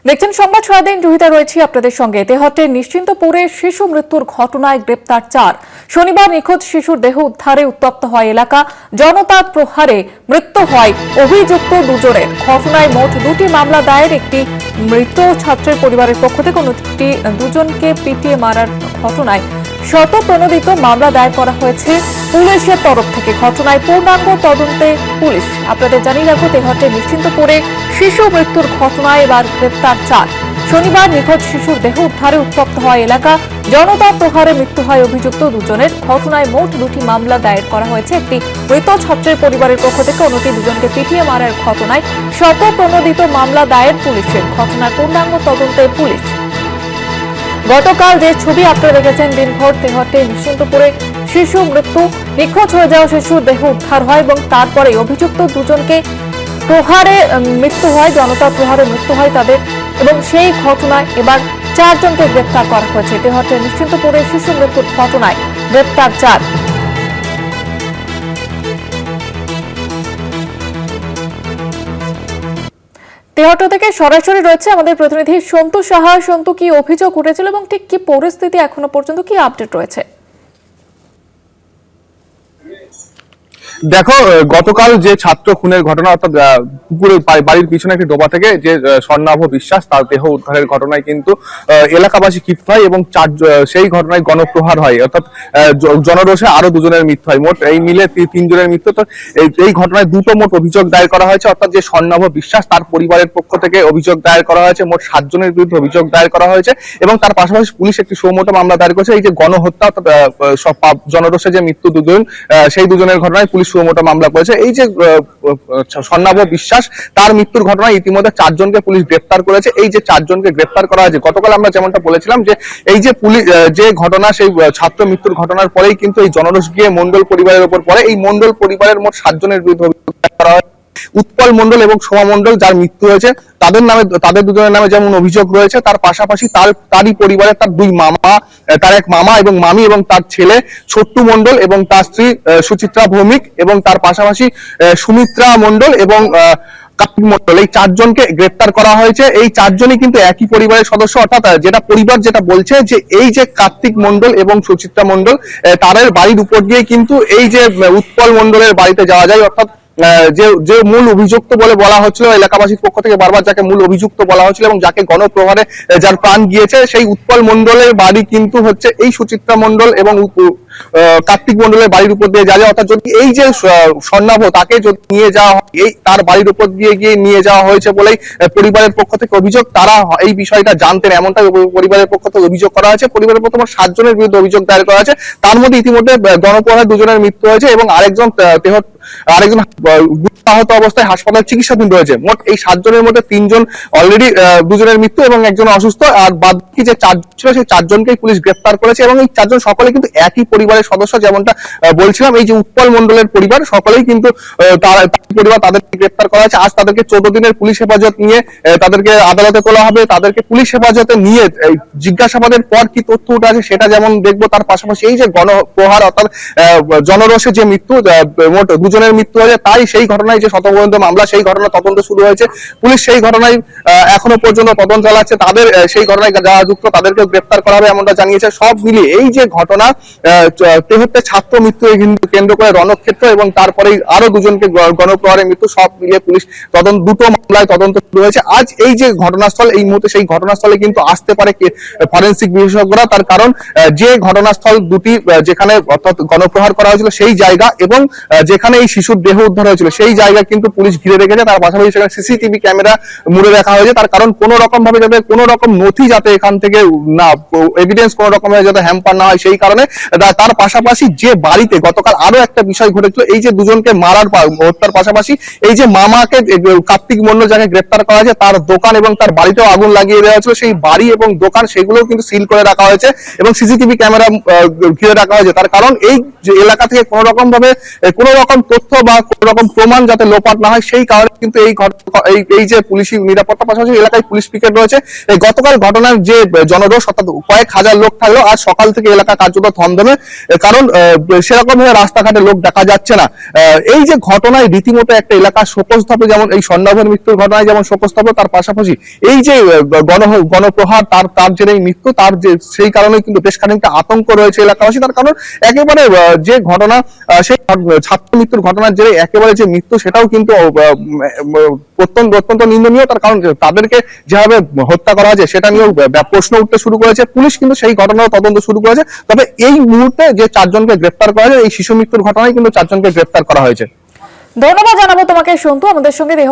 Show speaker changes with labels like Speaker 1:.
Speaker 1: দেখছেন সংবাদ সারাদিন। জহিতা রয়েছে আপনাদের সঙ্গে। তেহট্টের নিশ্চিন্তপুরে শিশু মৃত্যুর ঘটনায় গ্রেপ্তার 4। শনিবার নিখোঁজ শিশুর দেহ উদ্ধারে উত্তপ্ত হয় এলাকা। জনতার প্রহারে মৃত্যু হয় অভিযুক্ত দুজনের। ঘটনায় মোট 2টি মামলা দায়ের। একটি মৃত ছাত্রের পরিবারের পক্ষ থেকে, অন্যটি দুজনকে পিটিয়ে মারার ঘটনায় শতপ্রণোদিত মামলা দায়ের করা হয়েছে পুলিশের তরফ থেকে। ঘটনায় পূর্ণাঙ্গ তদন্তে পুলিশ। আপনাদের জানিয়ে রাখবো, তেহট্টের নিশ্চিন্তপুরে শিশু মৃত্যুর ঘটনায় এবার গ্রেপ্তার 4। শনিবার নিখোঁজ শিশুর দেহ উদ্ধারে উত্তপ্ত হয় এলাকা। জনতার প্রহারে মৃত্যু হয় অভিযুক্ত দুজনের। ঘটনায় মোট 2টি মামলা দায়ের করা হয়েছে। একটি মৃত ছাত্রের পরিবারের পক্ষ থেকে, অন্যটি দুজনকে পিটিয়ে মারার ঘটনায় শতপ্রণোদিত মামলা দায়ের পুলিশের। ঘটনার পূর্ণাঙ্গ তদন্তে পুলিশ। গতকাল যে ছবি আপনারা দেখেছেন, দিনভর তেহট্টে নিশ্চিন্তপুরে শিশু মৃত্যু, নিখোঁজ হয়ে যাওয়া শিশুর দেহ উদ্ধার হয় এবং তারপরে অভিযুক্ত দুজনকে প্রহারে মৃত্যু হয়, জনতার প্রহারে মৃত্যু হয় তাদের, এবং সেই ঘটনায় এবার 4 জনকে গ্রেপ্তার করা হয়েছে। তেহট্টে নিশ্চিন্তপুরে শিশু মৃত্যুর ঘটনায় গ্রেপ্তার 4। তেহট্ট থেকে সরাসরি রয়েছে আমাদের প্রতিনিধি সন্তু সাহা। সন্তু, কি অভিযোগ উঠেছিল এবং ঠিক কি পরিস্থিতি এখনো পর্যন্ত, কি আপডেট রয়েছে?
Speaker 2: দেখো, গতকাল যে ছাত্র খুনের ঘটনা, অর্থাৎ পুকুরের বাড়ির পিছনে একটি ডোবা থেকে যে স্বর্ণাভ বিশ্বাস তার দেহ উদ্ধারের ঘটনায় কিন্তু এলাকাবাসী ক্ষিপ্ত হয় এবং সেই ঘটনায় গণপ্রহার হয়, অর্থাৎ জনরোষে আরো দুজনের মৃত্যু হয়। মোট এই মিলে 3 জনের মৃত্যু। তো এই ঘটনায় দুটো মোট অভিযোগ দায়ের করা হয়েছে, অর্থাৎ যে স্বর্ণাভ বিশ্বাস তার পরিবারের পক্ষ থেকে অভিযোগ দায়ের করা হয়েছে। মোট 7 জনের বিরুদ্ধে অভিযোগ দায়ের করা হয়েছে এবং তার পাশাপাশি পুলিশ একটি সুমোটো মামলা দায়ের করেছে। এই যে গণহত্যা, অর্থাৎ জনরোষে যে মৃত্যু দুজন, সেই দুজনের ঘটনায় পুলিশ সুমোটো মামলা করেছে। এই যে স্বর্ণাভ বিশ্বাস তার মৃত্যুর ঘটনায় ইতিমধ্যে 4 জনকে পুলিশ গ্রেপ্তার করেছে। এই যে 4 জনকে গ্রেপ্তার করা হয়েছে, গতকাল আমরা যেমনটা বলেছিলাম যে এই যে পুলিশ যে ঘটনা, সেই ছাত্র মৃত্যুর ঘটনার পরেই কিন্তু এই জনরোষ গিয়ে মন্ডল পরিবারের উপর পড়ে। এই মন্ডল পরিবারের মোট 7 জনের বিরুদ্ধে অভিযোগ করা হয়। উৎপল মন্ডল এবং সোমা মন্ডল যার মৃত্যু হয়েছে, তাদের দুজনের নামে যেমন অভিযোগ রয়েছে, তার পাশাপাশি তারই পরিবারের তার 2 মামা, তার এক মামা এবং মামি এবং তার ছেলে ছোট্টু মন্ডল এবং তার স্ত্রী সুচিত্রা ভৌমিক এবং তার পাশাপাশি সুমিত্রা মন্ডল এবং কার্তিক মন্ডল, এই 4 জনকে গ্রেপ্তার করা হয়েছে। এই 4 জনই কিন্তু একই পরিবারের সদস্য, অর্থাৎ যেটা পরিবার যেটা বলছে যে এই যে কার্তিক মন্ডল এবং সুচিত্রা মন্ডল, তাদের বাড়ির উপর দিয়ে কিন্তু এই যে উৎপল মন্ডলের বাড়িতে যাওয়া যায়, অর্থাৎ যে মূল অভিযুক্ত বলে বলা হচ্ছিল এলাকাবাসীর পক্ষ থেকে বারবার, যাকে মূল অভিযুক্ত বলা হচ্ছিল এবং যাকে গণপ্রহারে যার প্রাণ গিয়েছে, সেই উৎপল মন্ডলের বাড়ি কিন্তু হচ্ছে এই সুচিত্রা মন্ডল এবং কার্তিক মন্ডলের বাড়ির উপর দিয়ে যায়। অর্থাৎ যদি এই যে স্বর্ণাভ তাকে যদি নিয়ে যাওয়া হয়, এই তার বাড়ির উপর দিয়ে গিয়ে নিয়ে যাওয়া হয়েছে বলেই পরিবারের পক্ষ থেকে অভিযোগ। তারা এই বিষয়টা জানতেন, এমনটাই পরিবারের পক্ষ থেকে অভিযোগ করা হয়েছে। পরিবারের পক্ষ থেকে 7 জনের বিরুদ্ধে অভিযোগ দায়ের করা হয়েছে। তার মধ্যে ইতিমধ্যে গণপ্রহারে 2 জনের মৃত্যু হয়েছে এবং আরেকজন আহত অবস্থায় হাসপাতালে চিকিৎসাধীন রয়েছে। মোট এই 7 জনের মধ্যে 3 জন অলরেডি, 2 জনের মৃত্যু এবং একজন অসুস্থ, আর বাকি যে 4 ছিল সেই 4 জনকেই পুলিশ গ্রেপ্তার করেছে এবং এই 4 জন সকলে কিন্তু একই পরিবারের সদস্য। যেমনটা বলছিলাম, এই যে উৎপল মন্ডলের পরিবার, সকলেই কিন্তু তাদেরকে গ্রেপ্তার করা হয়েছে। আজ তাদেরকে 14 দিনের পুলিশ হেফাজত নিয়ে তাদেরকে আদালতে তোলা হবে। তাদেরকে পুলিশ হেফাজতে নিয়ে জিজ্ঞাসাবাদের পর কি তথ্য উঠে আসে সেটা যেমন দেখবো, তার পাশাপাশি এই যে গণপ্রহার, অর্থাৎ জনরোষে যে মৃত্যু, মোট 2 জনের মৃত্যু হয়েছে, তাই সেই ঘটনায় যে শতপ্রণোদিত মামলা, সেই ঘটনা তদন্ত শুরু হয়েছে। পুলিশ সেই ঘটনায় এখনো পর্যন্ত তদন্ত চালাচ্ছে। তাদের সেই ঘটনায় যারা যুক্ত তাদেরকেও গ্রেপ্তার করা হবে এমনটা জানিয়েছে। সব মিলিয়ে এই যে ঘটনা, তেহট্টে ছাত্র মৃত্যু কেন্দ্র করে রণক্ষেত্র এবং তারপরেই আরো 2 জনকে গণপ্রহারে মৃত্যু, সব মিলিয়ে পুলিশ দুটো মামলায় তদন্ত শুরু হয়েছে। আজ এই যে ঘটনাস্থল, এই মুহূর্তে সেই ঘটনাস্থলে কিন্তু আসতে পারে ফরেনসিক বিশেষজ্ঞরা। তার কারণ যে ঘটনাস্থল দুটি, যেখানে অর্থাৎ গণপ্রহার করা হয়েছিল সেই জায়গা এবং যেখানে এই শিশুর দেহ উদ্ধার হয়েছিল সেই জায়গা কিন্তু পুলিশ ঘিরে রেখেছে। তার পাশাপাশি সেখানে সিসিটিভি ক্যামেরা মুড়ে রাখা হয়েছে, তার কারণ কোন রকম ভাবে যাতে কোনো রকম নথি যাতে এখান থেকে না, এভিডেন্স কোন রকম ভাবে যাতে হ্যাম্পার না হয় সেই কারণে। তার পাশাপাশি যে বাড়িতে গতকাল আরো একটা বিষয় ঘটেছিল, এই যে 2 জনকে মারার হত্যার পাশাপাশি এই যে মামাকে, কার্তিক মন্ডল যাকে গ্রেপ্তার করা হয়েছে, তার দোকান এবং তার বাড়িতেও আগুন লাগিয়ে দেওয়া হয়েছিল। সেই বাড়ি এবং দোকান সেগুলোও কিন্তু সিল করে রাখা হয়েছে এবং সিসিটিভি ক্যামেরা ঘিরে রাখা হয়েছে। তার কারণ এই যে এলাকা থেকে কোন রকম ভাবে কোন রকম তথ্য বা কোন রকম প্রমাণ যাতে লোপাট না হয় সেই কারণে কিন্তু এই যে পুলিশি নিরাপত্তা, পাশাপাশি এলাকায় পুলিশ পিকেট রয়েছে। এই গতকাল ঘটনার যে জনরোষ, অর্থাৎ কয়েক হাজার লোক থাকলেও আজ সকাল থেকে এলাকা কার্যত থমথমে। কারণ সেরকম ভাবে রাস্তাঘাটে লোক দেখা যাচ্ছে না। এই যে ঘটনায় রীতিমতো একটা এলাকা শোকস্তব্ধ, যেমন এই স্বর্ণাভের মৃত্যুর ঘটনায় যেমন শোকস্তব্ধ, তার পাশাপাশি এই যে গণপ্রহার তার যে এই মৃত্যু, তার যে সেই কারণে কিন্তু বেশ খানিকটা আতঙ্ক রয়েছে এলাকাবাসী। তার কারণ একেবারে যে ঘটনা, সেই ছাত্র মৃত্যুর ঘটনার জেরে একেবারে যে মৃত্যু, সেটাও কিন্তু অত্যন্ত নিন্দনীয়। তার কারণ তাদেরকে যেভাবে হত্যা করা হয়েছে সেটা নিয়েও প্রশ্ন উঠতে শুরু করেছে। পুলিশ কিন্তু সেই ঘটনার তদন্ত শুরু করেছে। তবে এই মুহূর্তে যে 4 জনকে গ্রেফতার করা হয়েছে, এই শিশু মৃত্যুর ঘটনায় কিন্তু 4 জনকে গ্রেফতার করা হয়েছে।
Speaker 1: ধন্যবাদ জানাবো তোমাকে সন্তু। আমাদের সঙ্গে দেহ